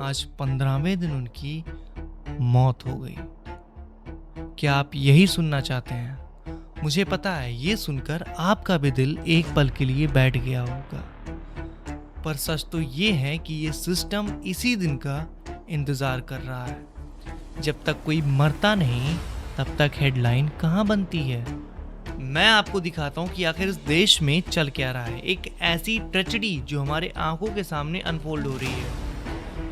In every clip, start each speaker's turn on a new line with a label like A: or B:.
A: आज 15वें दिन उनकी मौत हो गई। क्या आप यही सुनना चाहते हैं? मुझे पता है, ये सुनकर आपका भी दिल एक पल के लिए बैठ गया होगा। पर सच तो ये है कि ये सिस्टम इसी दिन का इंतजार कर रहा है। जब तक कोई मरता नहीं तब तक हेडलाइन कहाँ बनती है। मैं आपको दिखाता हूँ कि आखिर इस देश में चल क्या रहा है। एक ऐसी ट्रेजेडी जो हमारे आंखों के सामने अनफोल्ड हो रही है,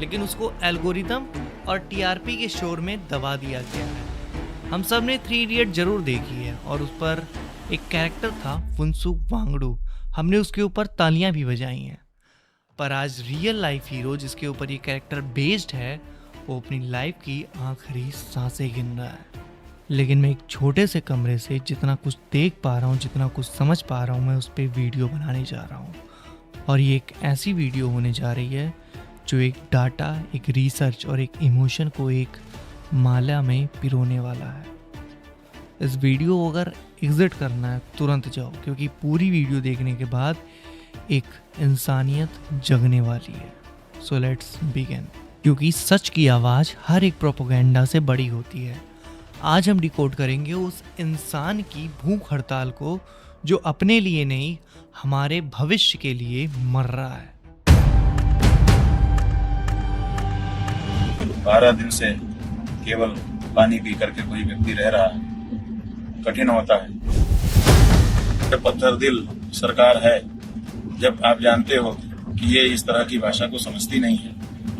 A: लेकिन उसको एल्गोरिदम और टीआरपी के शोर में दबा दिया गया है। हम सब ने 3 इडियट जरूर देखी है और उस पर एक कैरेक्टर था फुनसुक वांगडू। हमने उसके ऊपर तालियां भी बजाई हैं। पर आज रियल लाइफ हीरो जिसके ऊपर ये कैरेक्टर बेस्ड है, वो अपनी लाइफ की आखिरी सांसें गिन रहा है। लेकिन मैं एक छोटे से कमरे से जितना कुछ देख पा रहा हूँ, जितना कुछ समझ पा रहा हूँ, मैं उस पर वीडियो बनाने जा रहा हूँ। और ये एक ऐसी वीडियो होने जा रही है जो एक डाटा, एक रिसर्च और एक इमोशन को एक माला में पिरोने वाला है। इस वीडियो को अगर एग्जिट करना है तुरंत जाओ, क्योंकि पूरी वीडियो देखने के बाद एक इंसानियत जगने वाली है। So let's begin. क्योंकि सच की आवाज़ हर एक प्रोपेगेंडा से बड़ी होती है। आज हम डिकोड करेंगे उस इंसान की भूख हड़ताल को जो अपने लिए नहीं, हमारे भविष्य के लिए मर रहा है।
B: 12 दिन से केवल पानी पी करके कोई व्यक्ति रह रहा है, कठिन होता है। पत्थर दिल सरकार है, जब आप जानते हो कि ये इस तरह की भाषा को समझती नहीं है,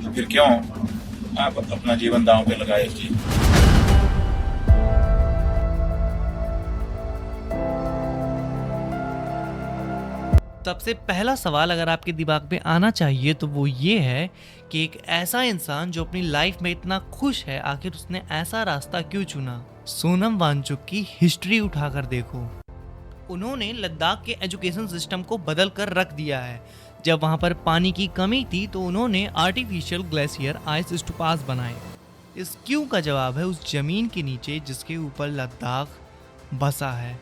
B: तो फिर क्यों आप अपना जीवन दांव पे लगाए जी।
A: सबसे पहला सवाल अगर आपके दिमाग में आना चाहिए तो वो ये है कि एक ऐसा इंसान जो अपनी लाइफ में इतना खुश है, आखिर उसने ऐसा रास्ता क्यों चुना। सोनम वांगचुक की हिस्ट्री उठाकर देखो। उन्होंने लद्दाख के एजुकेशन सिस्टम को बदल कर रख दिया है। जब वहां पर पानी की कमी थी तो उन्होंने आर्टिफिशियल ग्लेशियर आइस स्टूपास बनाए। इस क्यों का जवाब है उस जमीन के नीचे जिसके ऊपर लद्दाख बसा है।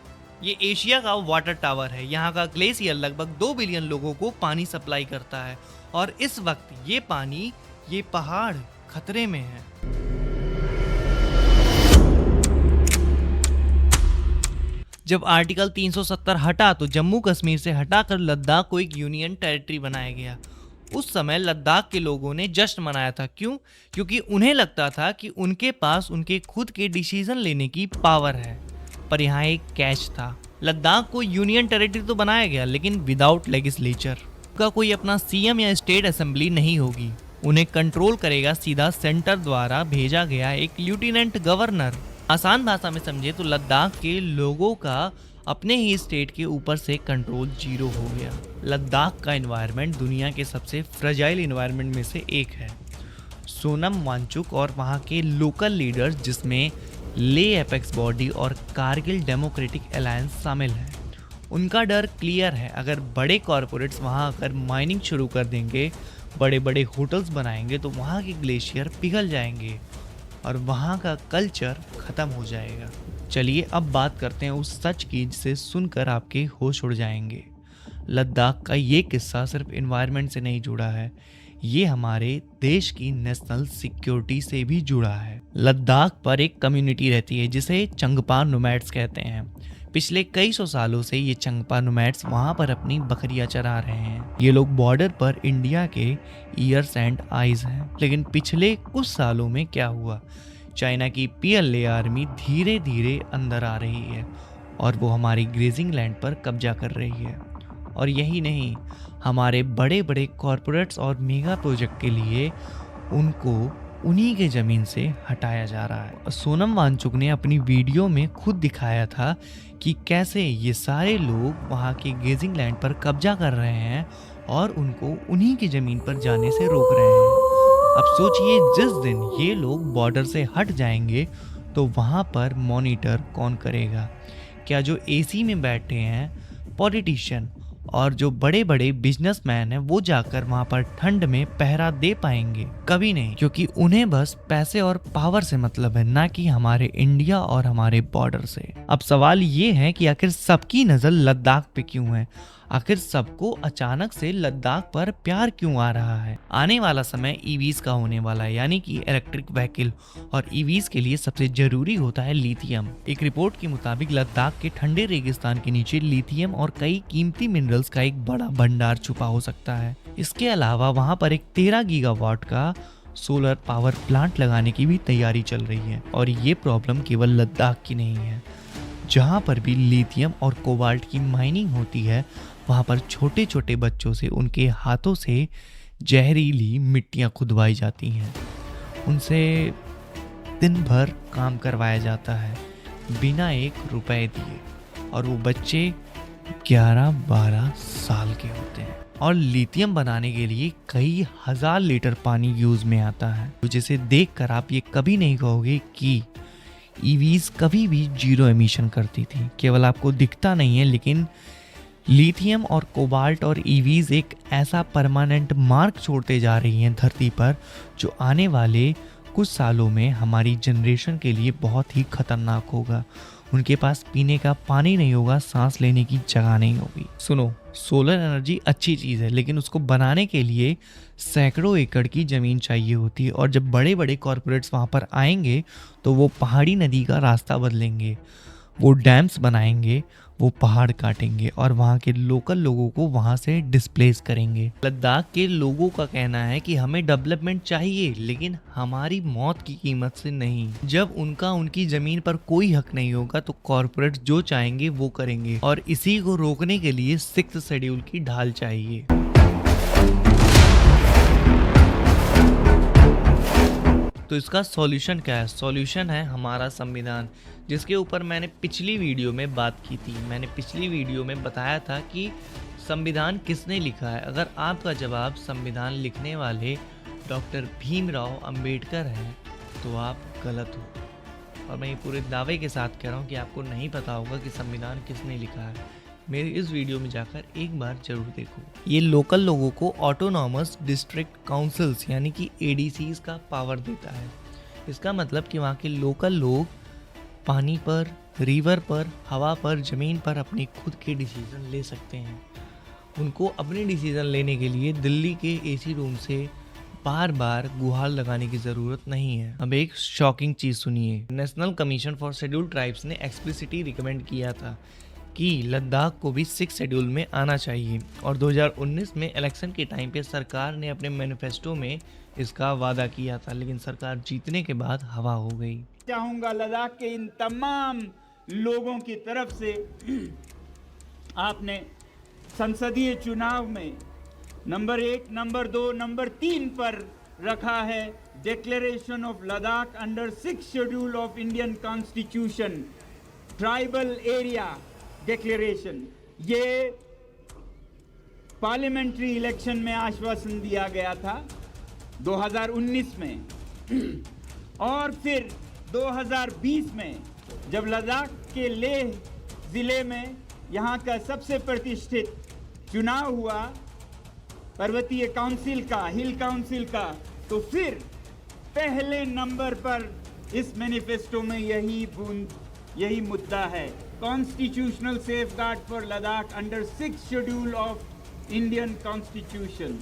A: ये एशिया का वाटर टावर है। यहाँ का ग्लेशियर लगभग 2 बिलियन लोगों को पानी सप्लाई करता है और इस वक्त ये पानी, ये पहाड़ खतरे में है। जब आर्टिकल 370 हटा तो जम्मू कश्मीर से हटाकर लद्दाख को एक यूनियन टेरिटरी बनाया गया। उस समय लद्दाख के लोगों ने जश्न मनाया था। क्यों? क्योंकि उन्हें लगता था कि उनके पास उनके खुद के डिसीजन लेने की पावर है। पर यहाँ एक कैच था। लद्दाख को यूनियन टेरिटरी तो बनाया गया, लेकिन विदाउट लेजिस्लेचर का कोई अपना सीएम या स्टेट असेंबली नहीं होगी। उन्हें कंट्रोल करेगा सीधा सेंटर द्वारा भेजा गया एक लेफ्टिनेंट गवर्नर। आसान भाषा में समझे तो लद्दाख के लोगों का अपने ही स्टेट के ऊपर से कंट्रोल 0 हो गया। लद्दाख का एनवायरनमेंट दुनिया के सबसे फ्रेजाइल एनवायरनमेंट में से एक है। सोनम वांगचुक और वहाँ के लोकल लीडर्स, जिसमें ले एपेक्स बॉडी और कारगिल डेमोक्रेटिक अलायंस शामिल है, उनका डर क्लियर है। अगर बड़े कॉरपोरेट्स वहां आकर माइनिंग शुरू कर देंगे, बड़े बड़े होटल्स बनाएंगे, तो वहां के ग्लेशियर पिघल जाएंगे और वहां का कल्चर खत्म हो जाएगा। चलिए अब बात करते हैं उस सच की जिसे सुनकर आपके होश उड़ जाएंगे। लद्दाख का ये किस्सा सिर्फ एनवायरनमेंट से नहीं जुड़ा है, ये हमारे देश की नेशनल सिक्योरिटी से भी जुड़ा है। लद्दाख पर एक कम्युनिटी रहती है जिसे चंगपा नोमैड्स कहते हैं। पिछले कई सौ सालों से ये चंगपा नोमैड्स वहाँ पर अपनी बकरियां चरा रहे हैं। ये लोग बॉर्डर पर इंडिया के ईयर्स एंड आइज हैं। लेकिन पिछले कुछ सालों में क्या हुआ, चाइना की PLA आर्मी धीरे धीरे अंदर आ रही है और वो हमारी ग्रेजिंग लैंड पर कब्जा कर रही है। और यही नहीं, हमारे बड़े बड़े कॉरपोरेट्स और मेगा प्रोजेक्ट के लिए उनको उन्हीं के ज़मीन से हटाया जा रहा है। सोनम वांगचुक ने अपनी वीडियो में खुद दिखाया था कि कैसे ये सारे लोग वहाँ के ग्रेजिंग लैंड पर कब्जा कर रहे हैं और उनको उन्हीं की ज़मीन पर जाने से रोक रहे हैं। अब सोचिए, जिस दिन ये लोग बॉर्डर से हट जाएंगे तो वहाँ पर मॉनिटर कौन करेगा? क्या जो AC में बैठे हैं पॉलिटिशियन और जो बड़े बड़े बिजनेसमैन हैं वो जाकर वहां पर ठंड में पहरा दे पाएंगे? कभी नहीं, क्योंकि उन्हें बस पैसे और पावर से मतलब है, ना कि हमारे इंडिया और हमारे बॉर्डर से। अब सवाल ये है कि आखिर सबकी नजर लद्दाख पे क्यों है? आखिर सबको अचानक से लद्दाख पर प्यार क्यों आ रहा है? आने वाला समय ईवीज का होने वाला है, यानी कि इलेक्ट्रिक व्हीकल, और ईवीज के लिए सबसे जरूरी होता है लिथियम। एक रिपोर्ट के मुताबिक लद्दाख के ठंडे रेगिस्तान के नीचे लिथियम और कई कीमती मिनरल्स का एक बड़ा भंडार छुपा हो सकता है। इसके अलावा वहां पर एक 13 गीगावाट का सोलर पावर प्लांट लगाने की भी तैयारी चल रही है। और ये प्रॉब्लम केवल लद्दाख की नहीं है। जहाँ पर भी लिथियम और कोबाल्ट की माइनिंग होती है, वहाँ पर छोटे छोटे बच्चों से उनके हाथों से जहरीली मिट्टियाँ खुदवाई जाती हैं। उनसे दिन भर काम करवाया जाता है बिना 1 रुपए दिए, और वो बच्चे 11-12 साल के होते हैं। और लिथियम बनाने के लिए कई हजार लीटर पानी यूज में आता है, जिसे देखकर आप ये कभी नहीं कहोगे कि ईवीज कभी भी जीरो एमिशन करती थी। केवल आपको दिखता नहीं है, लेकिन लिथियम और कोबाल्ट और ईवीज एक ऐसा परमानेंट मार्क छोड़ते जा रही हैं धरती पर, जो आने वाले कुछ सालों में हमारी जनरेशन के लिए बहुत ही खतरनाक होगा। उनके पास पीने का पानी नहीं होगा, सांस लेने की जगह नहीं होगी। सुनो, सोलर एनर्जी अच्छी चीज़ है, लेकिन उसको बनाने के लिए सैकड़ों एकड़ की ज़मीन चाहिए होती है। और जब बड़े बड़े कॉरपोरेट्स वहाँ पर आएंगे तो वो पहाड़ी नदी का रास्ता बदलेंगे, वो डैम्स बनाएंगे, वो पहाड़ काटेंगे और वहाँ के लोकल लोगों को वहाँ से डिस्प्लेस करेंगे। लद्दाख के लोगों का कहना है कि हमें डेवलपमेंट चाहिए, लेकिन हमारी मौत की कीमत से नहीं। जब उनकी ज़मीन पर कोई हक नहीं होगा तो कॉरपोरेट जो चाहेंगे वो करेंगे, और इसी को रोकने के लिए 6th शेड्यूल की ढाल चाहिए। तो इसका सॉल्यूशन क्या है? सॉल्यूशन है हमारा संविधान, जिसके ऊपर मैंने पिछली वीडियो में बात की थी। मैंने पिछली वीडियो में बताया था कि संविधान किसने लिखा है। अगर आपका जवाब संविधान लिखने वाले डॉक्टर भीमराव अंबेडकर है तो आप गलत हो। और मैं ये पूरे दावे के साथ कह रहा हूँ कि आपको नहीं पता होगा कि संविधान किसने लिखा है। मेरी इस वीडियो में जाकर एक बार जरूर देखो। ये लोकल लोगों को ऑटोनॉमस डिस्ट्रिक्ट काउंसिल्स यानी कि ADCs का पावर देता है। इसका मतलब कि वहाँ के लोकल लोग पानी पर, रिवर पर, हवा पर, ज़मीन पर अपनी खुद के डिसीजन ले सकते हैं। उनको अपने डिसीजन लेने के लिए दिल्ली के AC रूम से बार बार गुहार लगाने की ज़रूरत नहीं है। अब एक शॉकिंग चीज़ सुनिए। National commission for scheduled tribes ने एक्सप्लिसिटली रिकमेंड किया था कि लद्दाख को भी 6 शेड्यूल में आना चाहिए, और 2019 में इलेक्शन के टाइम पे सरकार ने अपने मैनिफेस्टो में इसका वादा किया था, लेकिन सरकार जीतने के बाद हवा हो गई।
C: चाहूंगा लद्दाख के इन तमाम लोगों की तरफ से, आपने संसदीय चुनाव में नंबर 1, नंबर 2, नंबर 3 पर रखा है declaration of Ladakh under 6th schedule of Indian constitution, tribal area declaration. ये पार्लियामेंट्री इलेक्शन में आश्वासन दिया गया था 2019 में, और फिर 2020 में जब लद्दाख के लेह ज़िले में यहाँ का सबसे प्रतिष्ठित चुनाव हुआ पर्वतीय काउंसिल का, हिल काउंसिल का, तो फिर पहले नंबर पर इस मैनिफेस्टो में यही मुद्दा है, constitutional safeguard for Ladakh under 6th schedule of Indian constitution.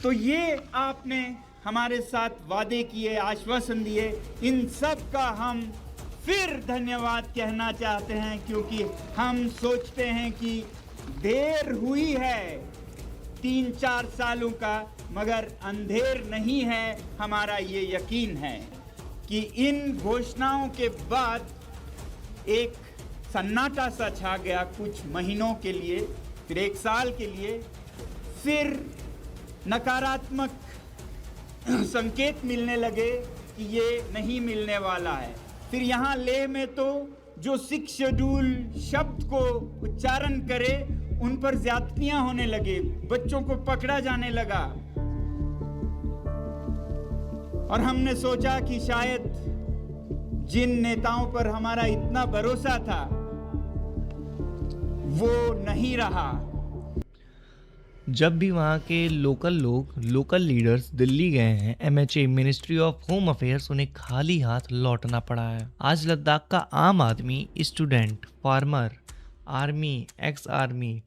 C: तो ये आपने हमारे साथ वादे किए, आश्वासन दिए, इन सब का हम फिर धन्यवाद कहना चाहते हैं, क्योंकि हम सोचते हैं कि देर हुई है 3-4 सालों का, मगर अंधेर नहीं है। हमारा ये यकीन है कि इन घोषणाओं के बाद एक सन्नाटा सा छा गया कुछ महीनों के लिए, फिर 1 साल के लिए, फिर नकारात्मक संकेत मिलने लगे कि ये नहीं मिलने वाला है। फिर यहाँ लेह में तो जो 6 शेड्यूल शब्द को उच्चारण करे उन पर ज्यादतियां होने लगे, बच्चों को पकड़ा जाने लगा, और हमने सोचा कि शायद जिन नेताओं पर हमारा इतना भरोसा था वो नहीं रहा।
A: जब भी वहाँ के लोकल लीडर्स दिल्ली गए हैं, MHA ministry of home affairs उन्हें खाली हाथ लौटना पड़ा है। आज लद्दाख का आम आदमी, student, farmer, army, ex army,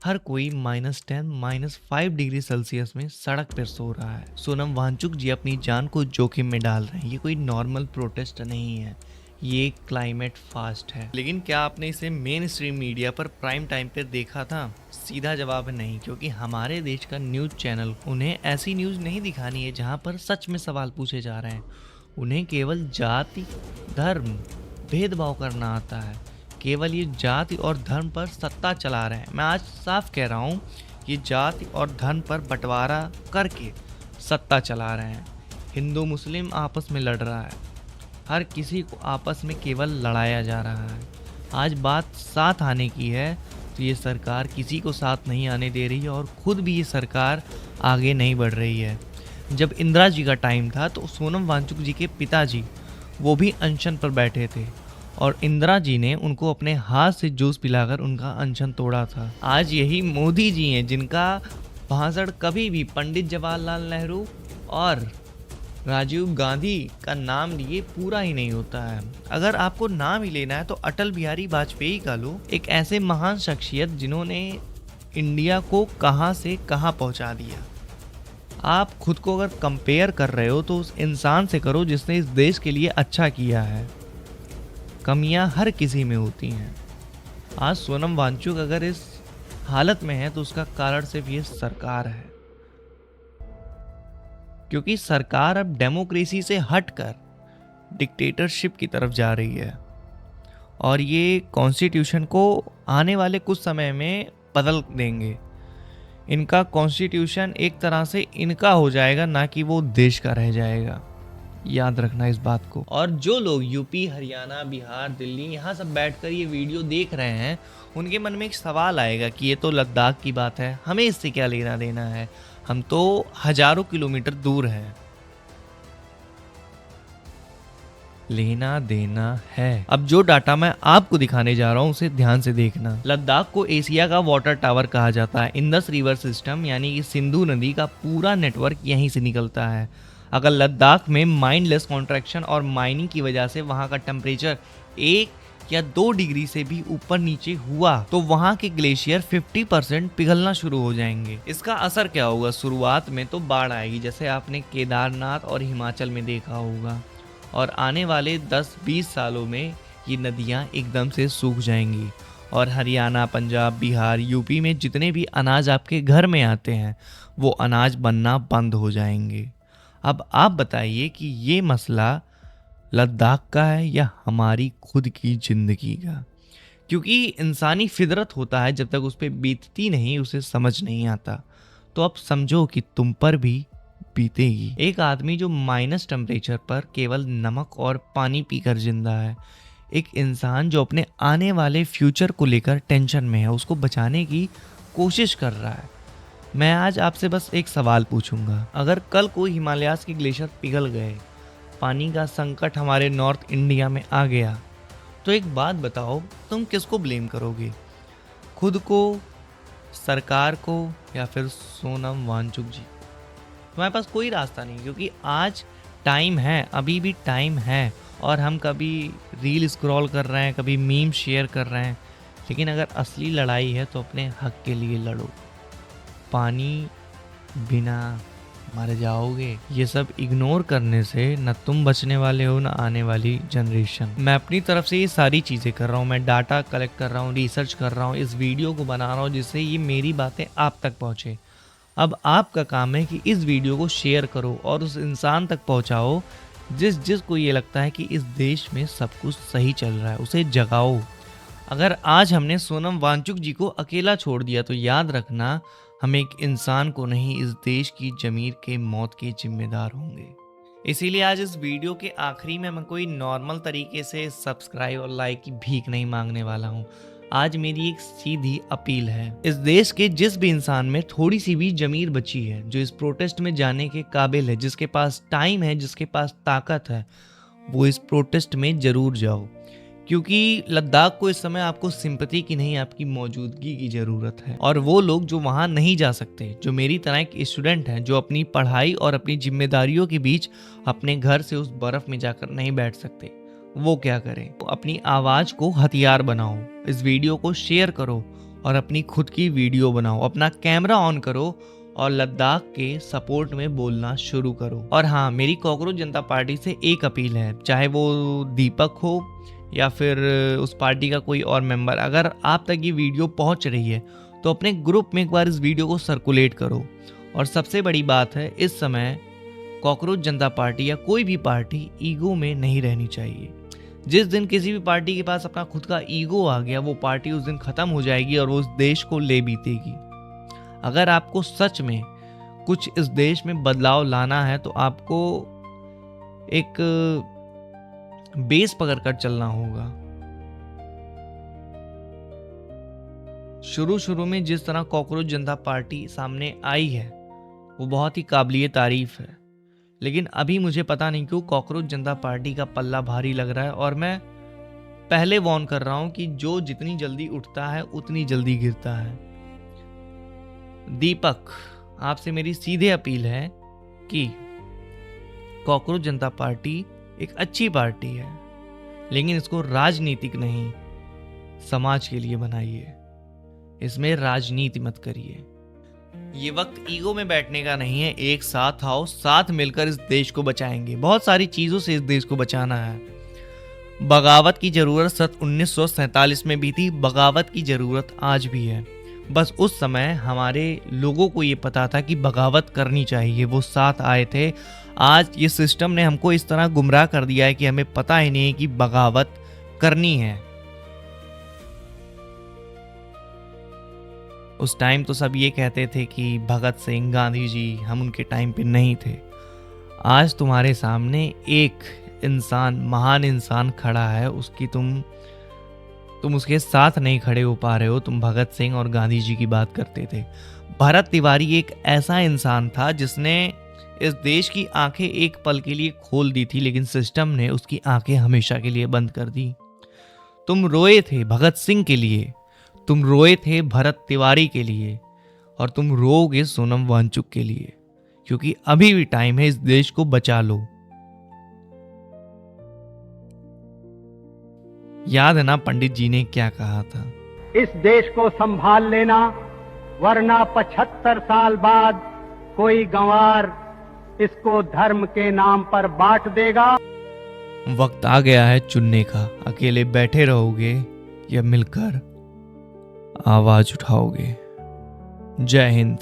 A: हर कोई -10, -5 डिग्री सेल्सियस में सड़क पर सो रहा है। सोनम वांगचुक जी अपनी जान को जोखिम में डाल रहे हैं। ये कोई नॉर्मल प्रोटेस्ट नहीं है, ये क्लाइमेट फास्ट है। लेकिन क्या आपने इसे मेन स्ट्रीम मीडिया पर प्राइम टाइम पर देखा था? सीधा जवाब है नहीं, क्योंकि हमारे देश का न्यूज़ चैनल उन्हें ऐसी न्यूज़ नहीं दिखानी है जहाँ पर सच में सवाल पूछे जा रहे हैं। उन्हें केवल जाति, धर्म, भेदभाव करना आता है। केवल ये जाति और धर्म पर सत्ता चला रहे हैं। मैं आज साफ कह रहा हूँ, ये जाति और धर्म पर बंटवारा करके सत्ता चला रहे हैं। हिंदू मुस्लिम आपस में लड़ रहा है, हर किसी को आपस में केवल लड़ाया जा रहा है। आज बात साथ आने की है तो ये सरकार किसी को साथ नहीं आने दे रही है और खुद भी ये सरकार आगे नहीं बढ़ रही है। जब इंदिरा जी का टाइम था तो सोनम वांगचुक जी के पिताजी वो भी अनशन पर बैठे थे और इंदिरा जी ने उनको अपने हाथ से जूस पिलाकर उनका अनशन तोड़ा था। आज यही मोदी जी हैं जिनका भाषण कभी भी पंडित जवाहरलाल नेहरू और राजीव गांधी का नाम लिए पूरा ही नहीं होता है। अगर आपको नाम ही लेना है तो अटल बिहारी वाजपेयी का लो, एक ऐसे महान शख्सियत जिन्होंने इंडिया को कहां से कहां पहुंचा दिया। आप खुद को अगर कंपेयर कर रहे हो तो उस इंसान से करो जिसने इस देश के लिए अच्छा किया है। कमियां हर किसी में होती हैं। आज सोनम वांगचुक अगर इस हालत में है तो उसका कारण सिर्फ ये सरकार है, क्योंकि सरकार अब डेमोक्रेसी से हटकर डिक्टेटरशिप की तरफ जा रही है और ये कॉन्स्टिट्यूशन को आने वाले कुछ समय में बदल देंगे। इनका कॉन्स्टिट्यूशन एक तरह से इनका हो जाएगा, ना कि वो देश का रह जाएगा। याद रखना इस बात को। और जो लोग यूपी, हरियाणा, बिहार, दिल्ली यहाँ सब बैठकर ये वीडियो देख रहे हैं, उनके मन में एक सवाल आएगा कि ये तो लद्दाख की बात है, हमें इससे क्या लेना देना है, हम तो हजारों किलोमीटर दूर हैं। लेना देना है। अब जो डाटा मैं आपको दिखाने जा रहा हूँ उसे ध्यान से देखना। लद्दाख को एशिया का वाटर टावर कहा जाता है। इंडस रिवर सिस्टम यानी कि सिंधु नदी का पूरा नेटवर्क यहीं से निकलता है। अगर लद्दाख में माइंडलेस कॉन्ट्रैक्शन और माइनिंग की वजह से वहाँ का टेम्परेचर 1 या 2 डिग्री से भी ऊपर नीचे हुआ तो वहाँ के ग्लेशियर 50% पिघलना शुरू हो जाएंगे। इसका असर क्या होगा? शुरुआत में तो बाढ़ आएगी, जैसे आपने केदारनाथ और हिमाचल में देखा होगा, और आने वाले 10-20 सालों में ये नदियाँ एकदम से सूख जाएंगी और हरियाणा, पंजाब, बिहार, यूपी में जितने भी अनाज आपके घर में आते हैं वो अनाज बनना बंद हो जाएंगे। अब आप बताइए कि ये मसला लद्दाख का है या हमारी खुद की ज़िंदगी का? क्योंकि इंसानी फितरत होता है, जब तक उस पर बीतती नहीं उसे समझ नहीं आता। तो अब समझो कि तुम पर भी बीतेगी। एक आदमी जो माइनस टेम्परेचर पर केवल नमक और पानी पीकर जिंदा है, एक इंसान जो अपने आने वाले फ्यूचर को लेकर टेंशन में है, उसको बचाने की कोशिश कर रहा है। मैं आज आपसे बस एक सवाल पूछूंगा, अगर कल को हिमालयास के ग्लेशियर पिघल गए, पानी का संकट हमारे नॉर्थ इंडिया में आ गया, तो एक बात बताओ, तुम किसको ब्लेम करोगे? खुद को, सरकार को, या फिर सोनम वांगचुक जी? तुम्हारे पास कोई रास्ता नहीं, क्योंकि आज टाइम है, अभी भी टाइम है। और हम कभी रील स्क्रॉल कर रहे हैं, कभी मीम शेयर कर रहे हैं, लेकिन अगर असली लड़ाई है तो अपने हक के लिए लड़ो। पानी बिना मर जाओगे। ये सब इग्नोर करने से न तुम बचने वाले हो, न आने वाली जनरेशन। मैं अपनी तरफ से ये सारी चीज़ें कर रहा हूँ, मैं डाटा कलेक्ट कर रहा हूँ, रिसर्च कर रहा हूँ, इस वीडियो को बना रहा हूँ जिससे ये मेरी बातें आप तक पहुँचे। अब आपका काम है कि इस वीडियो को शेयर करो और उस इंसान तक पहुँचाओ जिसको ये लगता है कि इस देश में सब कुछ सही चल रहा है, उसे जगाओ। अगर आज हमने सोनम वांगचुक जी को अकेला छोड़ दिया तो याद रखना, हम एक इंसान को नहीं, इस देश की जमीर के मौत के जिम्मेदार होंगे। इसीलिए आज इस वीडियो के आखिरी में मैं कोई नॉर्मल तरीके से सब्सक्राइब और लाइक की भीख नहीं मांगने वाला हूँ। आज मेरी एक सीधी अपील है, इस देश के जिस भी इंसान में थोड़ी सी भी जमीर बची है, जो इस प्रोटेस्ट में जाने के काबिल है, जिसके पास टाइम है, जिसके पास ताकत है, वो इस प्रोटेस्ट में जरूर जाओ। क्योंकि लद्दाख को इस समय आपको सिंपैथी की नहीं, आपकी मौजूदगी की ज़रूरत है। और वो लोग जो वहाँ नहीं जा सकते, जो मेरी तरह एक स्टूडेंट हैं, जो अपनी पढ़ाई और अपनी जिम्मेदारियों के बीच अपने घर से उस बर्फ़ में जाकर नहीं बैठ सकते, वो क्या करें। तो अपनी आवाज को हथियार बनाओ, इस वीडियो को शेयर करो और अपनी खुद की वीडियो बनाओ, अपना कैमरा ऑन करो और लद्दाख के सपोर्ट में बोलना शुरू करो। और हाँ, मेरी कॉकरोच जनता पार्टी से एक अपील है, चाहे वो दीपक हो या फिर उस पार्टी का कोई और मेंबर, अगर आप तक ये वीडियो पहुंच रही है तो अपने ग्रुप में एक बार इस वीडियो को सर्कुलेट करो। और सबसे बड़ी बात है, इस समय कॉकरोच जनता पार्टी या कोई भी पार्टी ईगो में नहीं रहनी चाहिए। जिस दिन किसी भी पार्टी के पास अपना खुद का ईगो आ गया, वो पार्टी उस दिन खत्म हो जाएगी और वो उस देश को ले बीतेगी। अगर आपको सच में कुछ इस देश में बदलाव लाना है तो आपको एक बेस पकड़कर चलना होगा। शुरू में जिस तरह कॉकरोच जनता पार्टी सामने आई है वो बहुत ही काबिलिए तारीफ है, लेकिन अभी मुझे पता नहीं क्यों कॉकरोच जनता पार्टी का पल्ला भारी लग रहा है। और मैं पहले वार्न कर रहा हूं कि जो जितनी जल्दी उठता है उतनी जल्दी गिरता है। दीपक, आपसे मेरी सीधे अपील है कि कॉकरोच जनता पार्टी एक अच्छी पार्टी है, लेकिन इसको राजनीतिक नहीं समाज के लिए बनाइए, इसमें राजनीति मत करिए। ये वक्त ईगो में बैठने का नहीं है, एक साथ आओ, साथ मिलकर इस देश को बचाएंगे। बहुत सारी चीजों से इस देश को बचाना है। बगावत की जरूरत 1947 में भी थी, बगावत की जरूरत आज भी है। बस उस समय हमारे लोगों को ये पता था कि बगावत करनी चाहिए, वो साथ आए थे। आज ये सिस्टम ने हमको इस तरह गुमराह कर दिया है कि हमें पता ही नहीं कि बगावत करनी है। उस टाइम तो सब ये कहते थे कि भगत सिंह, गांधी जी, हम उनके टाइम पे नहीं थे। आज तुम्हारे सामने एक इंसान, महान इंसान खड़ा है, उसकी तुम उसके साथ नहीं खड़े हो पा रहे हो। तुम भगत सिंह और गांधी जी की बात करते थे। भरत तिवारी एक ऐसा इंसान था जिसने इस देश की आंखें एक पल के लिए खोल दी थी, लेकिन सिस्टम ने उसकी आंखें हमेशा के लिए बंद कर दी। तुम रोए थे भगत सिंह के लिए, तुम रोए थे भरत तिवारी के लिए, और तुम रोओगे सोनम वांगचुक के लिए, क्योंकि अभी भी टाइम है, इस देश को बचा लो। याद है ना पंडित जी ने क्या कहा था?
D: इस देश को संभाल लेना, वरना 75 साल बाद कोई गंवार इसको धर्म के नाम पर बांट देगा।
A: वक्त आ गया है चुनने का, अकेले बैठे रहोगे या मिलकर आवाज उठाओगे। जय हिंद।